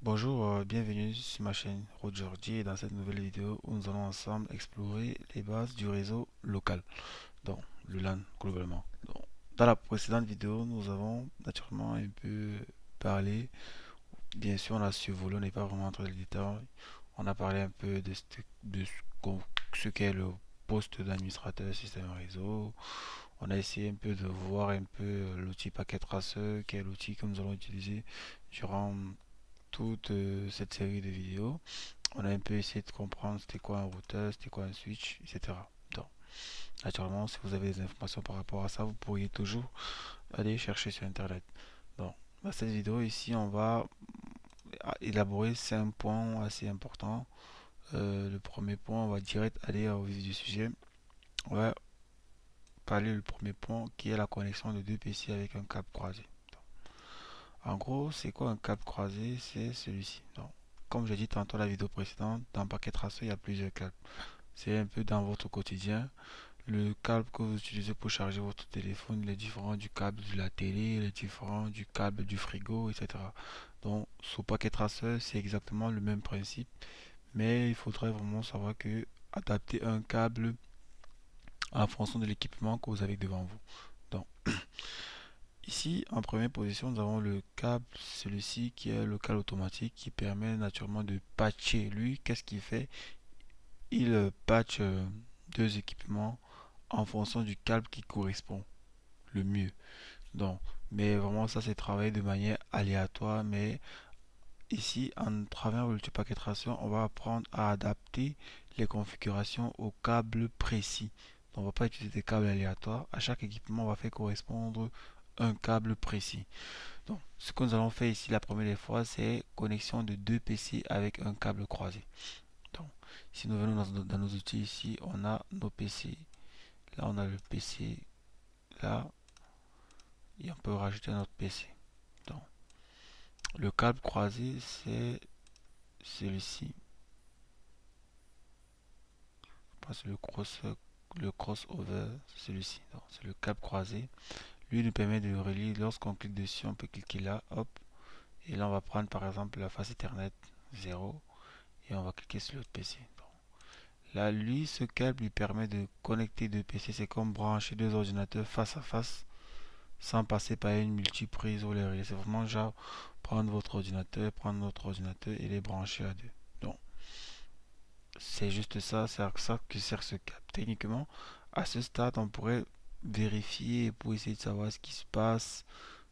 Bonjour, bienvenue sur ma chaîne Rogerdi et dans cette nouvelle vidéo où nous allons ensemble explorer les bases du réseau local, donc le LAN globalement. Donc, dans la précédente vidéo, nous avons naturellement un peu parlé, bien sûr on a survolé, on n'est pas vraiment entré dans les détails, on a parlé un peu ce qu'est le poste d'administrateur système réseau, on a essayé un peu de voir un peu l'outil paquet traceur, qui est l'outil que nous allons utiliser durant toute cette série de vidéos. On a un peu essayé de comprendre c'était quoi un routeur, c'était quoi un switch, etc. Donc, naturellement, si vous avez des informations par rapport à ça, vous pourriez toujours aller chercher sur Internet. Donc, dans cette vidéo ici, on va élaborer 5 points assez importants. Le premier point, on va direct aller au vif du sujet. On va parler du premier point qui est la connexion de deux PC avec un câble croisé. En gros, c'est quoi un câble croisé? C'est celui-ci. Donc, comme j'ai dit tantôt dans la vidéo précédente, dans Packet Tracer, il y a plusieurs câbles. C'est un peu dans votre quotidien. Le câble que vous utilisez pour charger votre téléphone, il est différent du câble de la télé, il est différent du câble du frigo, etc. Donc, sur Packet Tracer, c'est exactement le même principe, mais il faudrait vraiment savoir que adapter un câble en fonction de l'équipement que vous avez devant vous. Donc, ici, en première position, nous avons le câble, celui-ci qui est le câble automatique qui permet naturellement de patcher. Lui, qu'est-ce qu'il fait? Il patch deux équipements en fonction du câble qui correspond le mieux. Donc, mais vraiment ça c'est travaillé de manière aléatoire, mais ici en travers le paquet traction, on va apprendre à adapter les configurations au câble précis. Donc, on ne va pas utiliser des câbles aléatoires. À chaque équipement, on va faire correspondre un câble précis. Donc, ce que nous allons faire ici la première des fois, c'est connexion de deux PC avec un câble croisé. Donc, si nous venons dans nos outils ici, on a nos PC. Là, on a le PC là et on peut rajouter notre PC. Donc, le câble croisé, c'est celui-ci. Je pense que le crossover, c'est celui-ci. Donc, c'est le câble croisé. Lui nous permet de relier. Lorsqu'on clique dessus, on peut cliquer là, hop. Et là, on va prendre par exemple la face Ethernet 0 et on va cliquer sur l'autre PC. Bon. Là, lui, ce câble lui permet de connecter deux PC. C'est comme brancher deux ordinateurs face à face sans passer par une multiprise ou les relais. C'est vraiment genre prendre votre ordinateur, prendre notre ordinateur et les brancher à deux. Donc, c'est juste ça, c'est à ça que sert ce câble. Techniquement, à ce stade, on pourrait vérifier pour essayer de savoir ce qui se passe,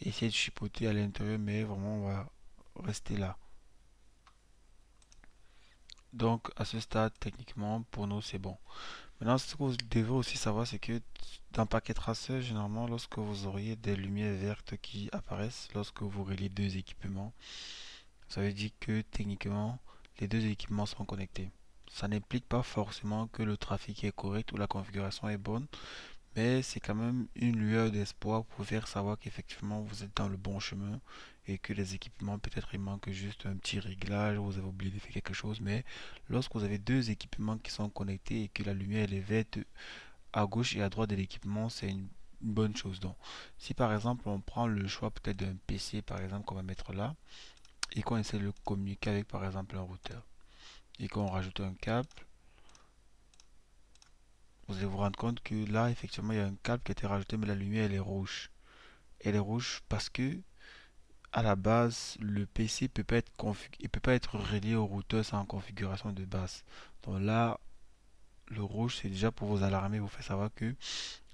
essayer de chipoter à l'intérieur, mais vraiment, on va rester là. Donc, à ce stade, techniquement, pour nous, c'est bon. Maintenant, ce que vous devez aussi savoir, c'est que dans Packet Tracer, généralement, lorsque vous auriez des lumières vertes qui apparaissent lorsque vous reliez deux équipements, ça veut dire que techniquement, les deux équipements sont connectés. Ça n'implique pas forcément que le trafic est correct ou la configuration est bonne, mais c'est quand même une lueur d'espoir pour faire savoir qu'effectivement vous êtes dans le bon chemin et que les équipements, peut-être il manque juste un petit réglage, vous avez oublié de faire quelque chose, mais lorsque vous avez deux équipements qui sont connectés et que la lumière est verte à gauche et à droite de l'équipement, c'est une bonne chose. Donc, si par exemple on prend le choix peut-être d'un PC par exemple qu'on va mettre là et qu'on essaie de le communiquer avec par exemple un routeur et qu'on rajoute un câble, vous allez vous rendre compte que là effectivement il y a un câble qui a été rajouté mais la lumière elle est rouge. Elle est rouge parce que à la base le PC peut pas être il peut pas être relié au routeur sans configuration de base. Donc là le rouge c'est déjà pour vous alarmer, vous faire savoir que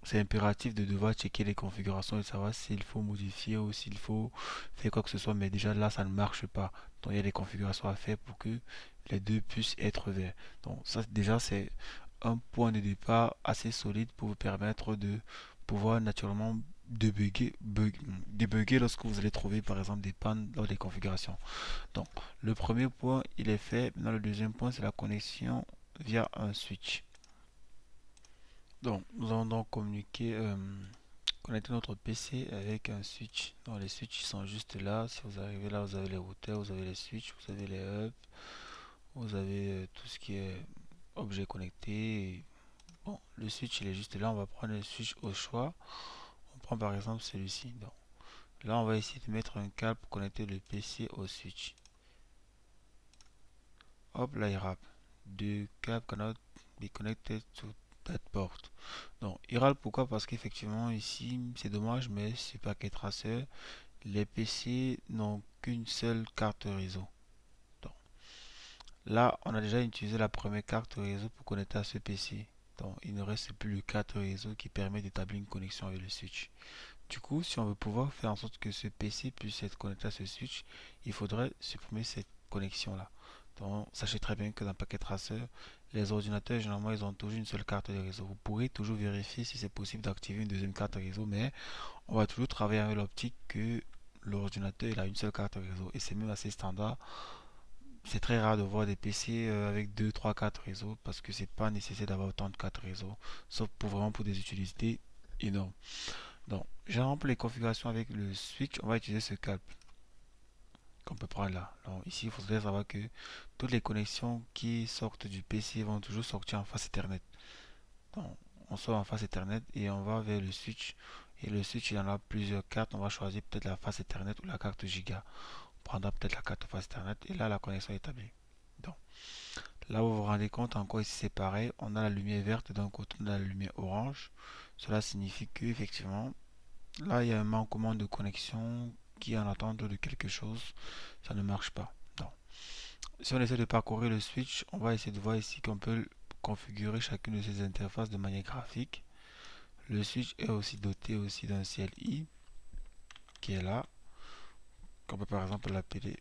c'est impératif de devoir checker les configurations et savoir s'il faut modifier ou s'il faut faire quoi que ce soit. Mais déjà là, ça ne marche pas. Donc il y a des configurations à faire pour que les deux puissent être verts. Donc ça déjà c'est un point de départ assez solide pour vous permettre de pouvoir naturellement débugger lorsque vous allez trouver par exemple des pannes dans les configurations. Donc le premier point il est fait. Maintenant le deuxième point c'est la connexion via un switch. Donc nous allons donc communiquer connecter notre PC avec un switch. Donc les switches sont juste là. Si vous arrivez là, vous avez les routeurs, vous avez les switches, vous avez les hubs, vous avez tout ce qui est objet connecté. Bon, le switch il est juste là. On va prendre le switch au choix. On prend par exemple celui-ci. Donc là, on va essayer de mettre un câble pour connecter le PC au switch. hop là, IRAP. The cable cannot be connected to that port. Donc, IRAP, pourquoi? Parce qu'effectivement, ici, c'est dommage, mais sur Packet Tracer, les PC n'ont qu'une seule carte réseau. Donc, là, on a déjà utilisé la première carte réseau pour connecter à ce PC. Donc, il ne reste plus de carte réseau qui permet d'établir une connexion avec le switch. Du coup, si on veut pouvoir faire en sorte que ce PC puisse être connecté à ce switch, il faudrait supprimer cette connexion-là. Donc, sachez très bien que dans Packet Tracer, les ordinateurs, généralement, ils ont toujours une seule carte de réseau. Vous pourrez toujours vérifier si c'est possible d'activer une deuxième carte réseau, mais on va toujours travailler avec l'optique que l'ordinateur il a une seule carte réseau. Et c'est même assez standard. C'est très rare de voir des PC avec 2, 3 cartes réseau parce que c'est pas nécessaire d'avoir autant de cartes réseau, sauf pour vraiment pour des utilités énormes. Donc, généralement pour les configurations avec le switch, on va utiliser ce câble qu'on peut prendre là. Donc, ici, il faudrait savoir que toutes les connexions qui sortent du PC vont toujours sortir en face Ethernet. Donc, on sort en face Ethernet et on va vers le switch. Et le switch, il y en a plusieurs cartes. On va choisir peut-être la face Ethernet ou la carte Giga. On prendra peut-être la carte face Ethernet et là, la connexion est établie. Donc, là, vous vous rendez compte, encore ici, c'est pareil. On a la lumière verte d'un côté, on a la lumière orange. Cela signifie que, effectivement, là, il y a un manquement de connexion qui est en attente de quelque chose. Ça ne marche pas. Donc, si on essaie de parcourir le switch, on va essayer de voir ici qu'on peut configurer chacune de ces interfaces de manière graphique. Le switch est aussi doté aussi d'un CLI qui est là, qu'on peut par exemple l'appeler.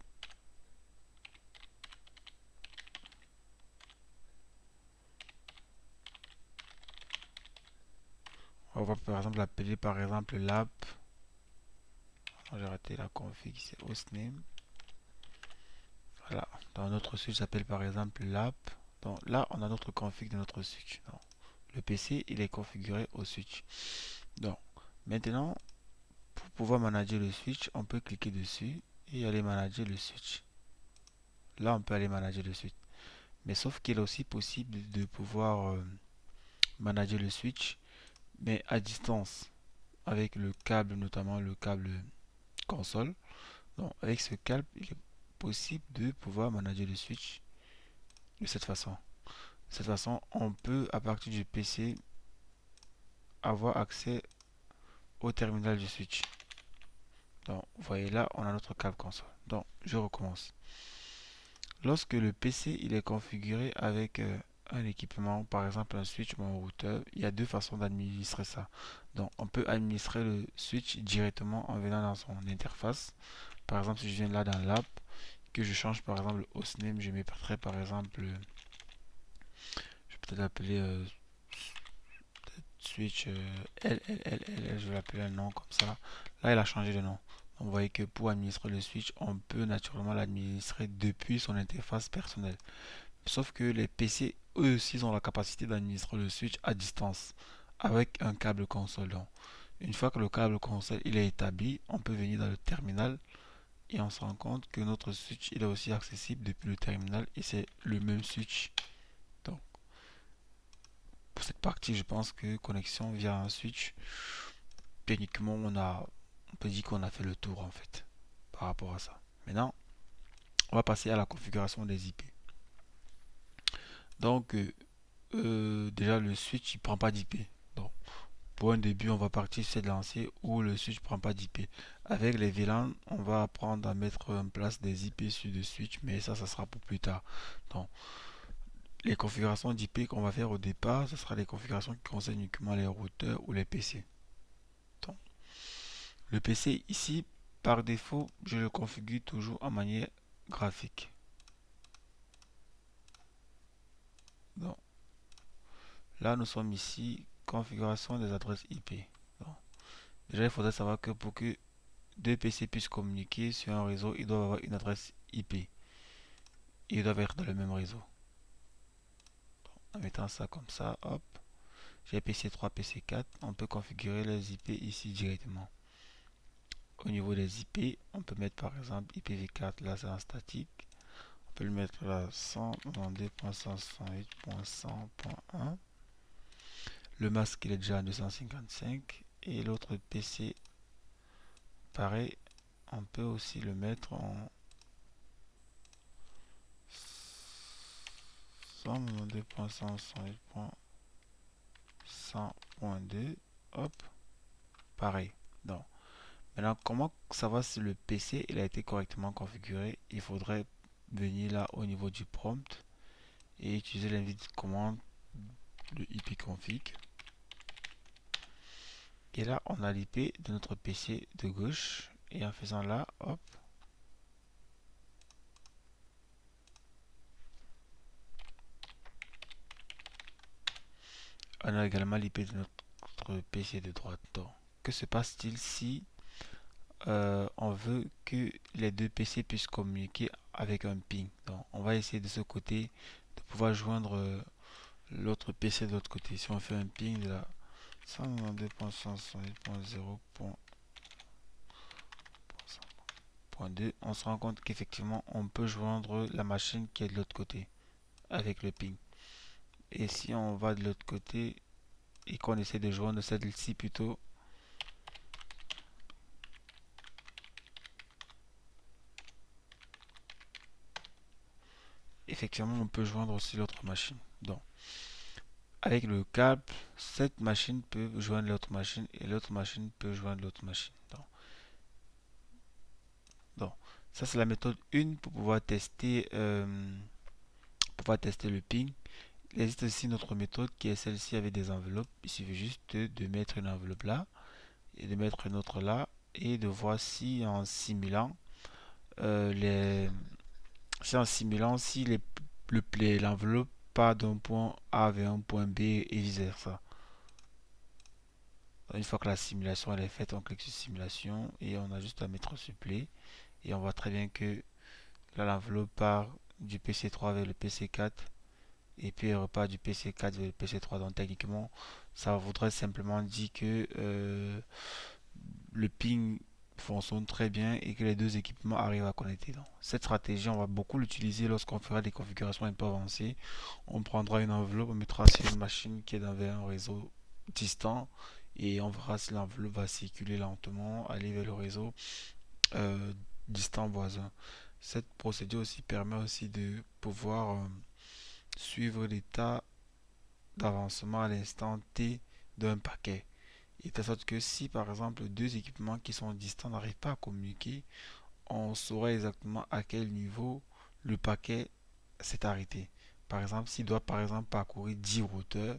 On va par exemple l'appeler par exemple lab. J'ai raté la config, c'est hostname. Voilà. Dans notre switch s'appelle par exemple lab. Donc là, on a notre config de notre switch. Donc, le PC, il est configuré au switch. Donc, maintenant, pour pouvoir manager le switch, on peut cliquer dessus et aller manager le switch. Là, on peut aller manager le switch. Mais sauf qu'il est aussi possible de pouvoir manager le switch, mais à distance, avec le câble, notamment le câble console. Donc, avec ce câble, il est possible de pouvoir manager le switch de cette façon. De cette façon, on peut, à partir du PC, avoir accès au terminal du switch. Donc, vous voyez là, on a notre câble console. Donc, je recommence. Lorsque le PC il est configuré avec un équipement, par exemple un switch ou un routeur, il y a deux façons d'administrer ça. Donc, on peut administrer le switch directement en venant dans son interface. Par exemple, si je viens là dans l'app, que je change par exemple le hostname, je mettrai par exemple, je vais peut-être l'appeler switch LLLL, je vais l'appeler un nom comme ça. Là, il a changé de nom. Vous voyez que pour administrer le switch, on peut naturellement l'administrer depuis son interface personnelle. Sauf que les PC, eux aussi, ont la capacité d'administrer le switch à distance avec un câble console. Donc, une fois que le câble console il est établi, on peut venir dans le terminal et on se rend compte que notre switch il est aussi accessible depuis le terminal et c'est le même switch. Donc, pour cette partie, je pense que connexion via un switch, techniquement, on peut dire qu'on a fait le tour en fait par rapport à ça. Maintenant, on va passer à la configuration des IP. Donc, déjà le switch il prend pas d'IP. Donc, pour un début, on va partir sur cette lancée où le switch prend pas d'IP. Avec les VLAN, on va apprendre à mettre en place des IP sur le switch, mais ça sera pour plus tard. Donc, les configurations d'IP qu'on va faire au départ, ce sera les configurations qui concernent uniquement les routeurs ou les PC. Donc, le PC ici, par défaut, je le configure toujours en manière graphique. Donc, là, nous sommes ici, configuration des adresses IP. Donc, déjà, il faudrait savoir que pour que deux PC puissent communiquer sur un réseau, ils doivent avoir une adresse IP. Ils doivent être dans le même réseau. En mettant ça comme ça, hop, j'ai PC3, PC4, on peut configurer les IP ici directement. Au niveau des IP, on peut mettre par exemple IPv4, là c'est en statique. On peut le mettre là 192.168.100.1. Le masque il est déjà à 255. Et l'autre PC, pareil, on peut aussi le mettre en 192.168.100.2. Hop, pareil. Donc, maintenant, comment savoir si le PC il a été correctement configuré? Il faudrait venir là au niveau du prompt et utiliser l'invite commande de ipconfig. Et là, on a l'IP de notre PC de gauche. Et en faisant là, hop, on a également l'IP de notre PC de droite. Donc, que se passe-t-il si on veut que les deux PC puissent communiquer avec un ping? Donc, on va essayer de ce côté de pouvoir joindre l'autre PC de l'autre côté. Si on fait un ping de la 192.168.0.2, on se rend compte qu'effectivement on peut joindre la machine qui est de l'autre côté avec le ping. Et si on va de l'autre côté et qu'on essaie de joindre celle-ci plutôt, effectivement on peut joindre aussi l'autre machine. Donc avec le câble, cette machine peut joindre l'autre machine et l'autre machine peut joindre l'autre machine. Donc, ça c'est la méthode 1 pour pouvoir tester le ping. Il existe aussi une autre méthode qui est celle-ci avec des enveloppes. Il suffit juste de mettre une enveloppe là et de mettre une autre là et de voir si en simulant les si l'enveloppe part d'un point A vers un point B et vice versa. Une fois que la simulation elle est faite, on clique sur simulation et on a juste à mettre sur play et on voit très bien que là l'enveloppe part du PC3 vers le PC4 et puis elle repart du PC4 vers le PC3. Donc techniquement ça voudrait simplement dire que le ping fonctionne très bien et que les deux équipements arrivent à connecter. Donc, cette stratégie, on va beaucoup l'utiliser lorsqu'on fera des configurations un peu avancées. On prendra une enveloppe, on mettra sur une machine qui est dans un réseau distant et on verra si l'enveloppe va circuler lentement, aller vers le réseau euh, distant voisin. Cette procédure aussi permet aussi de pouvoir suivre l'état d'avancement à l'instant T d'un paquet. Et de sorte que si par exemple deux équipements qui sont distants n'arrivent pas à communiquer, on saurait exactement à quel niveau le paquet s'est arrêté. Par exemple, s'il doit par exemple parcourir 10 routeurs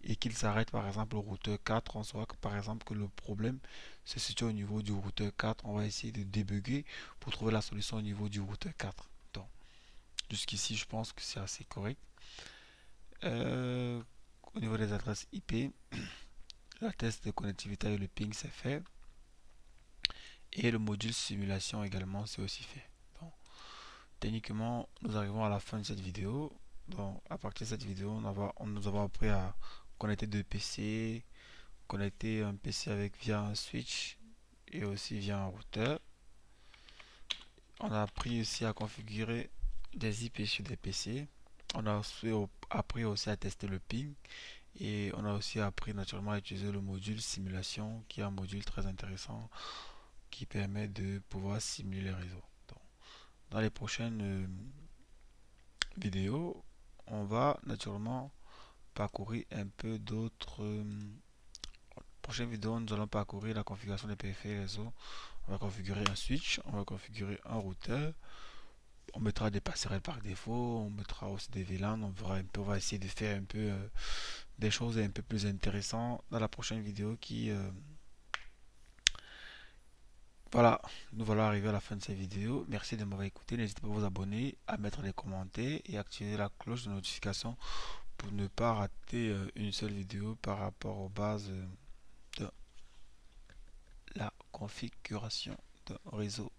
et qu'il s'arrête par exemple au routeur 4, on saura que par exemple que le problème se situe au niveau du routeur 4. On va essayer de débugger pour trouver la solution au niveau du routeur 4. Donc, jusqu'ici, je pense que c'est assez correct. Euh, Au niveau des adresses IP, la test de connectivité avec le ping c'est fait. Et le module simulation également c'est aussi fait. Donc, techniquement, nous arrivons à la fin de cette vidéo. Donc, à partir de cette vidéo, nous avons appris à connecter deux PC, connecter un PC avec via un switch et aussi via un routeur. On a appris aussi à configurer des IP sur des PC. On a aussi appris aussi à tester le ping et on a aussi appris naturellement à utiliser le module simulation qui est un module très intéressant qui permet de pouvoir simuler les réseaux. Donc, dans les prochaines vidéos, on va naturellement parcourir un peu d'autres. Prochaine vidéo, nous allons parcourir la configuration des périphéries réseau. On va configurer un switch, on va configurer un routeur, on mettra des passerelles par défaut, on mettra aussi des VLAN, on verra un peu, on va essayer de faire un peu des choses un peu plus intéressantes dans la prochaine vidéo qui voilà, nous voilà arrivés à la fin de cette vidéo. Merci de m'avoir écouté. N'hésitez pas à vous abonner, à mettre des commentaires et à activer la cloche de notification pour ne pas rater une seule vidéo par rapport aux bases de la configuration de réseau.